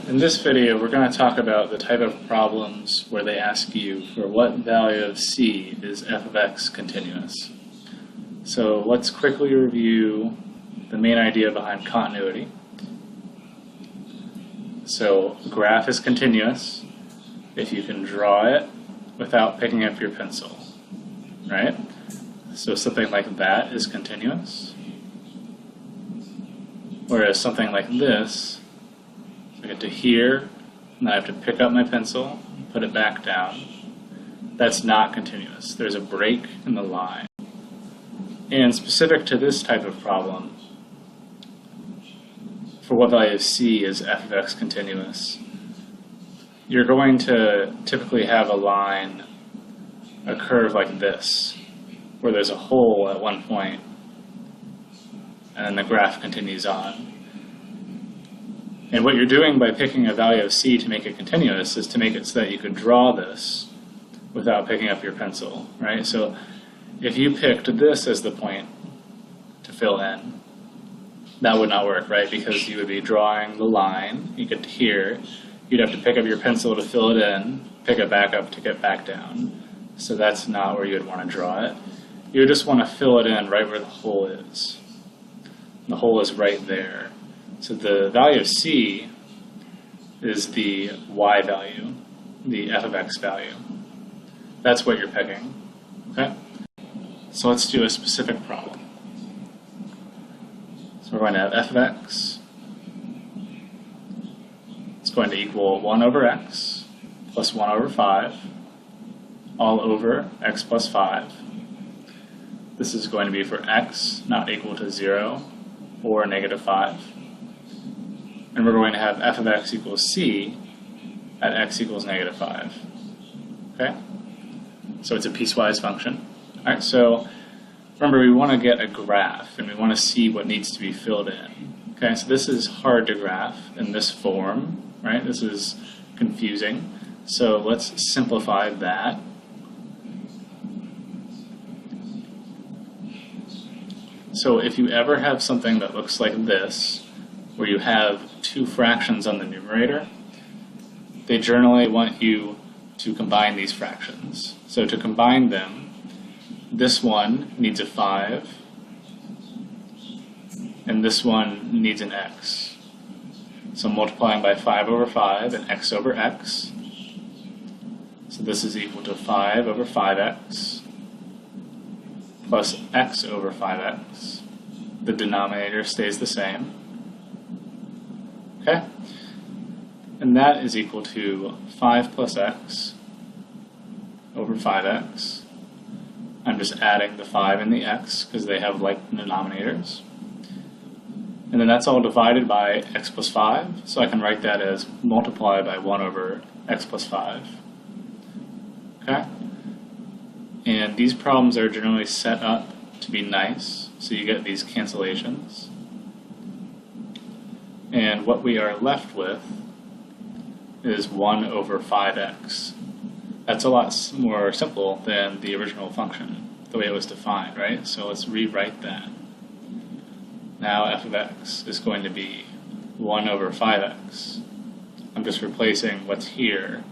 In this video, we're going to talk about the type of problems where they ask you for what value of c is f of x continuous. So let's quickly review the main idea behind continuity. So a graph is continuous if you can draw it without picking up your pencil, right? So something like that is continuous. Whereas something like this, I get to here, and then I have to pick up my pencil, put it back down. That's not continuous. There's a break in the line. And specific to this type of problem, for what value of c is f of x continuous, you're going to typically have a line, a curve like this, where there's a hole at one point, and then the graph continues on. And what you're doing by picking a value of c to make it continuous is to make it so that you could draw this without picking up your pencil, right? So if you picked this as the point to fill in, that would not work, right? Because you would be drawing the line, you get to here, you'd have to pick up your pencil to fill it in, pick it back up to get back down. So that's not where you would want to draw it. You would just want to fill it in right where the hole is. The hole is right there. So the value of c is the y value, the f of x value. That's what you're picking, okay? So let's do a specific problem. So we're going to have f of x. It's going to equal 1 over x plus 1 over 5 all over x plus 5. This is going to be for x not equal to 0 or negative 5. And we're going to have f of x equals c at x equals negative 5. Okay? So it's a piecewise function. All right, so remember we want to get a graph and we want to see what needs to be filled in. Okay, so this is hard to graph in this form, right? This is confusing. So let's simplify that. So if you ever have something that looks like this, where you have two fractions on the numerator, they generally want you to combine these fractions. So to combine them, this one needs a 5, and this one needs an x. So multiplying by 5 over 5 and x over x. So this is equal to 5 over 5x plus x over 5x. The denominator stays the same. Okay? And that is equal to 5 plus x over 5x. I'm just adding the 5 and the x because they have like denominators. And then that's all divided by x plus 5, so I can write that as multiply by 1 over x plus 5. Okay? And these problems are generally set up to be nice, so you get these cancellations. And what we are left with is 1 over 5x. That's a lot more simple than the original function, the way it was defined, right? So let's rewrite that. Now f of x is going to be 1 over 5x. I'm just replacing what's here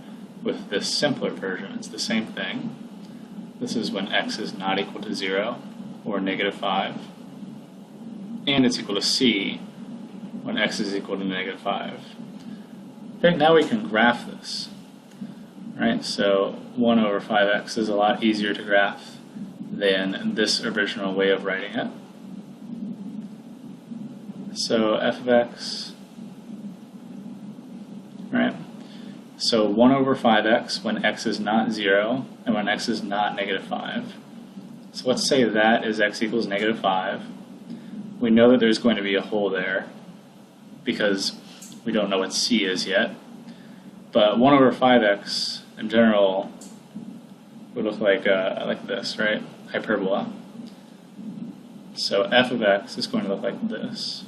with this simpler version. It's the same thing. This is when x is not equal to 0 or negative 5. And it's equal to c when x is equal to negative 5. Okay, now we can graph this. Right, so 1 over 5x is a lot easier to graph than this original way of writing it. So f of x, right, so 1 over 5x when x is not 0 and when x is not negative 5. So let's say that is x equals negative 5. We know that there's going to be a hole there because we don't know what c is yet. But 1 over 5x in general would look like this, right? Hyperbola. So f of x is going to look like this.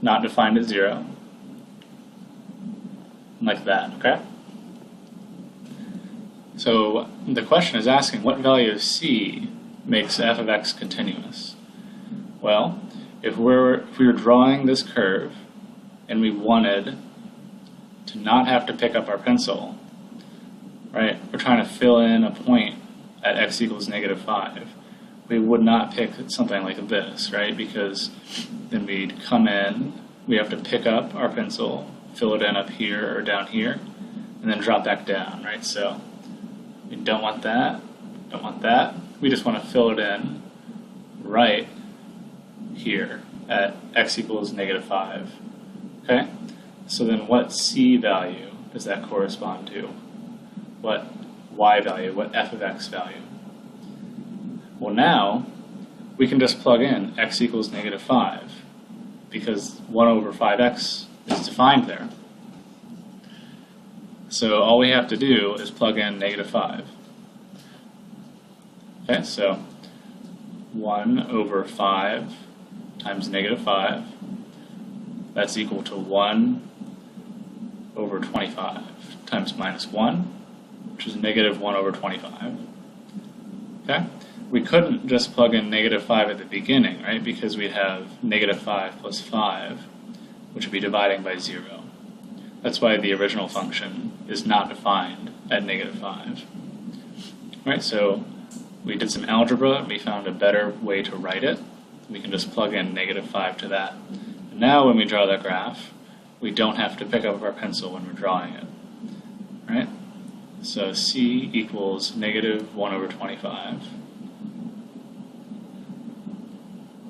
Not defined at 0. Like that, okay? So the question is asking what value of c makes f of x continuous? Well, if we were drawing this curve and we wanted to not have to pick up our pencil, right? We're trying to fill in a point at x equals -5. We would not pick something like this, right? Because then we'd come in, we have to pick up our pencil, fill it in up here or down here, and then drop back down, right? So we don't want that, don't want that. We just want to fill it in right here at x equals -5, okay? So then what c value does that correspond to? What y value, what f of x value? Well, now we can just plug in x equals -5 because 1 over 5x is defined there. So all we have to do is plug in -5. Okay, so 1 over 5 times -5, that's equal to 1 over 25 times -1, which is -1 over 25. Okay? We couldn't just plug in -5 at the beginning, right? Because we have -5 plus 5, which would be dividing by 0. That's why the original function is not defined at -5. Right, so we did some algebra and we found a better way to write it. We can just plug in -5 to that. And now when we draw that graph, we don't have to pick up our pencil when we're drawing it. Right? So c equals -1 over 25.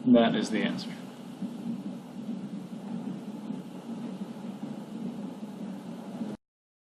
That is the answer.